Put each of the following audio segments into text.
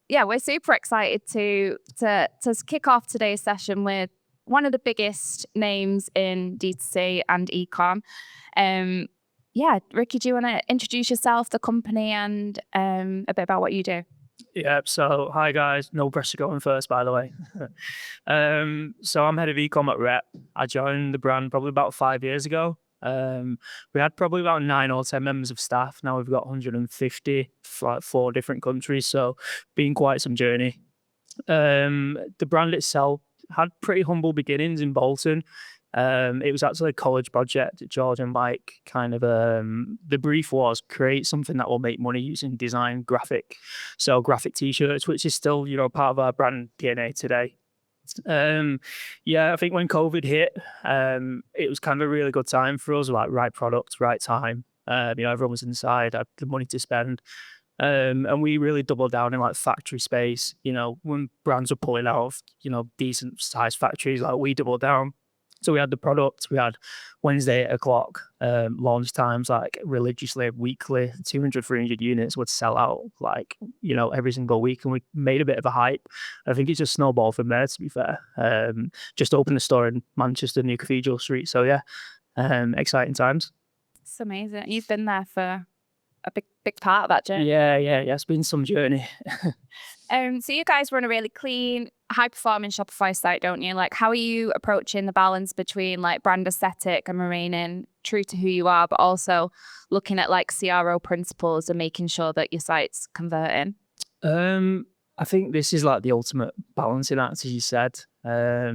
yeah, we're super excited to kick off today's session with one of the biggest names in D2C and ecom. Yeah, Ricky, do you want to introduce yourself, the company, and a bit about what you do? Yeah, so hi guys, no pressure going first, by the way. So I'm head of ecom at Rep. I joined the brand probably about 5 years ago. We had probably about 9 or 10 members of staff. Now we've got 150, like 4 different countries. So been quite some journey. The brand itself had pretty humble beginnings in Bolton. It was actually a college project. George and Mike the brief was create something that will make money using design graphic t-shirts, which is still, part of our brand DNA today. I think when COVID hit, it was kind of a really good time for us, like right product, right time. Everyone was inside, had the money to spend. And we really doubled down in like factory space. When brands were pulling out of, decent sized factories, like we doubled down. So we had the product, we had Wednesday 8 o'clock, launch times, like religiously, weekly, 200, 300 units would sell out like, every single week. And we made a bit of a hype. I think it's just snowballed from there, to be fair. Just opened a store in Manchester, New Cathedral Street. So yeah, exciting times. It's amazing. You've been there for a big part of that journey. Yeah. It's been some journey. So you guys run a really clean, high-performing Shopify site, don't you? Like, how are you approaching the balance between like brand aesthetic and remaining true to who you are, but also looking at like CRO principles and making sure that your site's converting? I think this is like the ultimate balancing act, as you said. I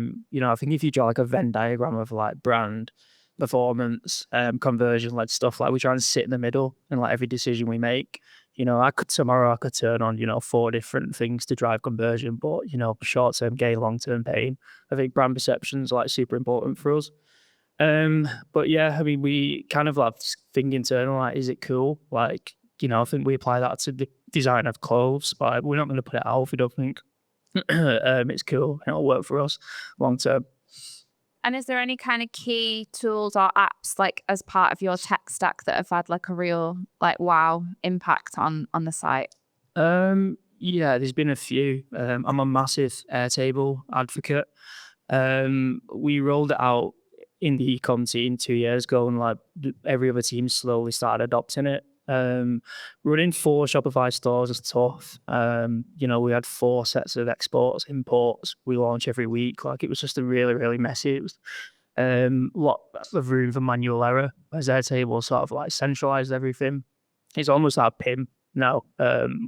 think if you draw like a Venn diagram of like brand, performance, conversion-led stuff, like we try and sit in the middle in like every decision we make. Tomorrow I could turn on, 4 different things to drive conversion, but, short-term gain, long-term pain. I think brand perception's like super important for us. But yeah, I mean, we kind of like think internal, like, is it cool? Like, I think we apply that to the design of clothes, but we're not going to put it out if we don't think it's cool and it'll work for us long-term. And is there any kind of key tools or apps like as part of your tech stack that have had like a real like wow impact on the site? Yeah, there's been a few. I'm a massive Airtable advocate. We rolled it out in the ecom team 2 years ago, and like every other team slowly started adopting it. Running 4 Shopify stores is tough. We had 4 sets of exports, imports. We launch every week. Like it was just a really, really messy. It was lot of room for manual error. As Airtable sort of like centralized everything. It's almost like PIM now,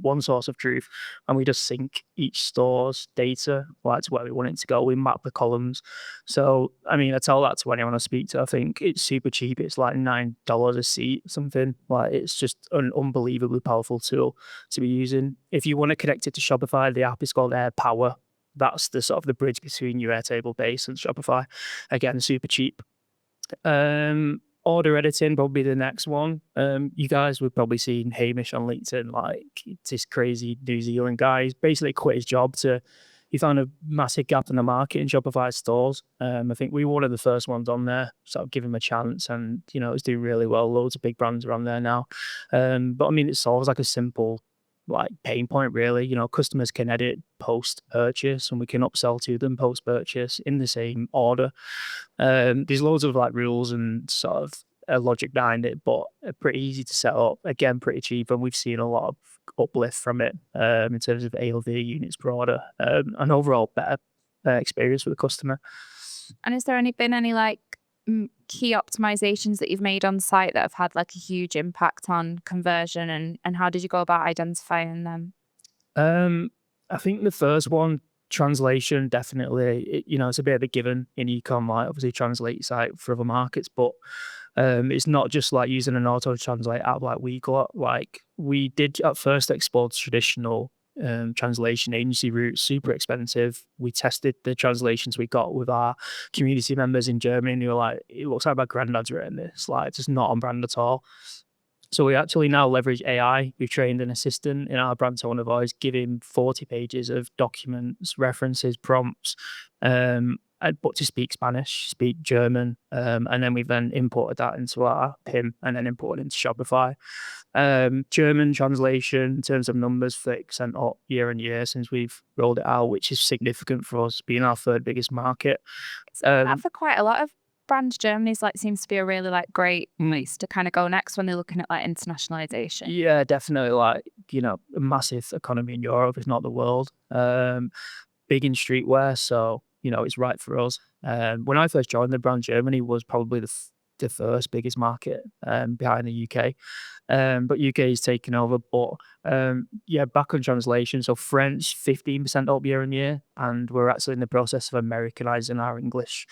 one source of truth, and we just sync each store's data like to where we want it to go. We map the columns. So I mean, I tell that to anyone I speak to. I think it's super cheap. It's like $9 a seat, something. Like it's just an unbelievably powerful tool to be using. If you want to connect it to Shopify, the app is called AirPower. That's the sort of the bridge between your Airtable base and Shopify. Again, super cheap. Order editing, probably the next one. You guys would probably seen Hamish on LinkedIn, like this crazy New Zealand guy. He's basically quit his job he found a massive gap in the market in Shopify stores. I think we were one of the first ones on there, sort of give him a chance, and it's doing really well. Loads of big brands are on there now. But I mean, it solves like a simple like pain point really. Customers can edit post purchase and we can upsell to them post purchase in the same order. There's loads of like rules and sort of a logic behind it, but pretty easy to set up. Again, pretty cheap, and we've seen a lot of uplift from it in terms of ALV units per order, and overall better experience for the customer. And has there been any like key optimizations that you've made on site that have had like a huge impact on conversion, and how did you go about identifying them? I think the first one, translation, definitely. It's a bit of a given in ecom, like obviously translate your site for other markets, but it's not just like using an auto translate app like we got. Like we did at first explore traditional translation agency route, super expensive. We tested the translations we got with our community members in Germany, and they were like, it looks like my granddad's written this, like it's just not on brand at all. So we actually now leverage AI. We've trained an assistant in our brand tone of voice, give him 40 pages of documents, references, prompts, but to speak Spanish, speak German, and then we've then imported that into our PIM and then imported into Shopify. German translation in terms of numbers, 30% up year on year since we've rolled it out, which is significant for us, being our third biggest market. That for quite a lot of brands, Germany's like seems to be a really like great place to kind of go next when they're looking at like internationalization. Yeah, definitely. Like, a massive economy in Europe, if not the world. Big in streetwear, so it's right for us. When I first joined the brand, Germany was probably the first biggest market behind the UK. But UK is taking over. But back on translation. So French 15% up year on year, and we're actually in the process of Americanizing our English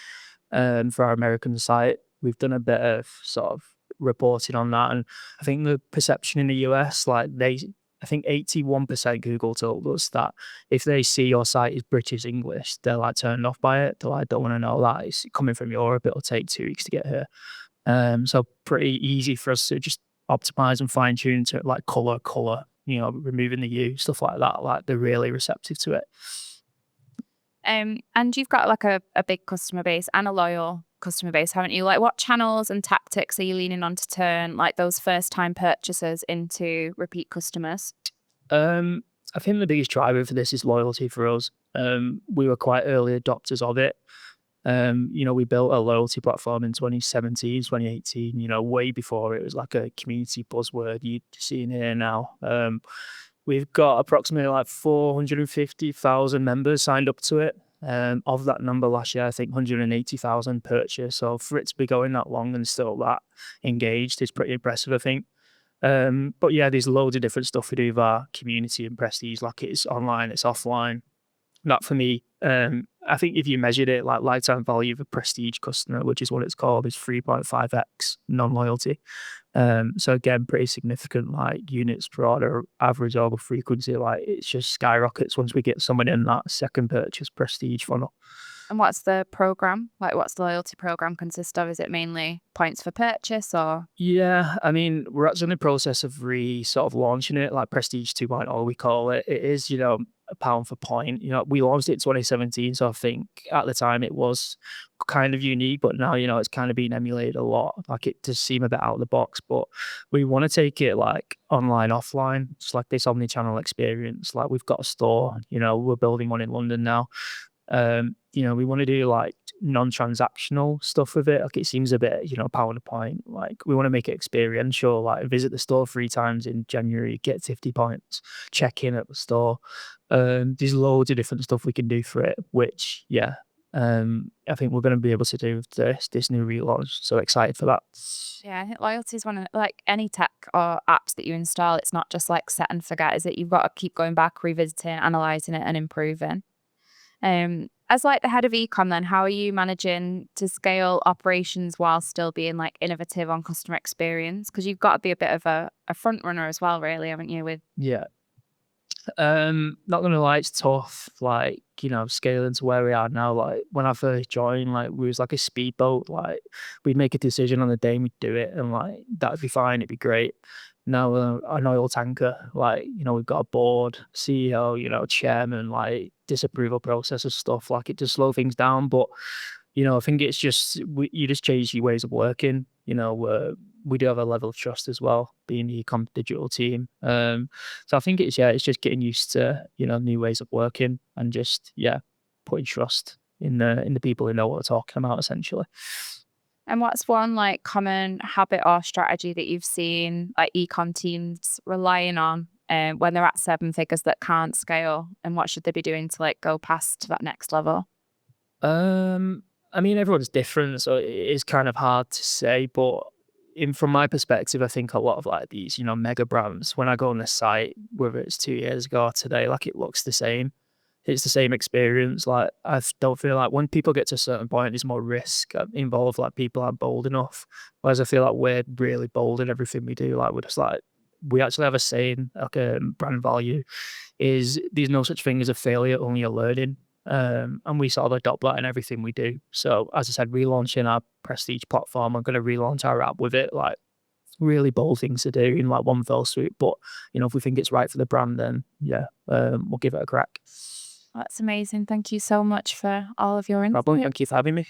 for our American site. We've done a bit of sort of reporting on that, and I think the perception in the US, I think 81% Google told us that if they see your site is British English, they're like turned off by it. They're like, don't want to know that. It's coming from Europe. It'll take 2 weeks to get here. So pretty easy for us to just optimize and fine tune to like color, removing the U, stuff like that. Like they're really receptive to it. And you've got like a big customer base and a loyal customer base, haven't you? Like what channels and tactics are you leaning on to turn like those first time purchasers into repeat customers? I think the biggest driver for this is loyalty for us. We were quite early adopters of it. We built a loyalty platform in 2017, 2018, way before it was like a community buzzword you'd see in here now. We've got approximately like 450,000 members signed up to it. Of that number last year, I think 180,000 purchased. So for it to be going that long and still that engaged is pretty impressive, I think. But yeah, there's loads of different stuff we do with our community and prestige. Like it's online, it's offline. That for me, I think if you measured it, like lifetime value of a prestige customer, which is what it's called, is 3.5x non-loyalty. So again, pretty significant, like units per order, average order frequency, like it's just skyrockets once we get someone in that second purchase prestige funnel. And what's the program? Like what's the loyalty program consist of? Is it mainly points for purchase or? Yeah, I mean, we're actually in the process of sort of launching it, like Prestige 2.0, we call it. It is, a pound for point. We launched it in 2017, so I think at the time it was kind of unique, but now, it's kind of being emulated a lot. Like it does seem a bit out of the box, but we want to take it like online, offline, just like this omni-channel experience. Like we've got a store, we're building one in London now. We want to do like non-transactional stuff with it. Like it seems a bit, pound a point. Like we want to make it experiential. Like visit the store 3 times in January, get 50 points, check in at the store. There's loads of different stuff we can do for it, which I think we're going to be able to do with this new relaunch. So excited for that. Yeah, I think loyalty is one of like any tech or apps that you install. It's not just like set and forget. Is it? You've got to keep going back, revisiting, analyzing it, and improving. As like the head of ecom, then how are you managing to scale operations while still being like innovative on customer experience? Because you've got to be a bit of a front runner as well, really, haven't you? Yeah. Not gonna lie, it's tough. Like scaling to where we are now. Like when I first joined, like we was like a speedboat. Like we'd make a decision on the day and we'd do it, and like that'd be fine. It'd be great. Now we're an oil tanker. Like we've got a board, CEO, chairman. Like disapproval process of stuff. Like it does slow things down, but I think it's just you just change your ways of working. We do have a level of trust as well, being the ecom digital team. So I think it's just getting used to new ways of working and just putting trust in the people who know what they're talking about, essentially. And what's one like common habit or strategy that you've seen like ecom teams relying on when they're at 7 figures that can't scale, and what should they be doing to like go past that next level? I mean, everyone's different, so it is kind of hard to say, but from my perspective, I think a lot of like these, mega brands, when I go on the site, whether it's 2 years ago or today, like it looks the same. It's the same experience. Like I don't feel like when people get to a certain point, there's more risk involved. Like people aren't bold enough. Whereas I feel like we're really bold in everything we do. Like we're just like, we actually have a saying, like a brand value is there's no such thing as a failure, only a learning. And we sort of adopt that in everything we do. So as I said, relaunching our prestige platform, I'm going to relaunch our app with it. Like really bold things to do in like one fell swoop. But if we think it's right for the brand, then we'll give it a crack. That's amazing. Thank you so much for all of your Problem. insight. Thank you for having me.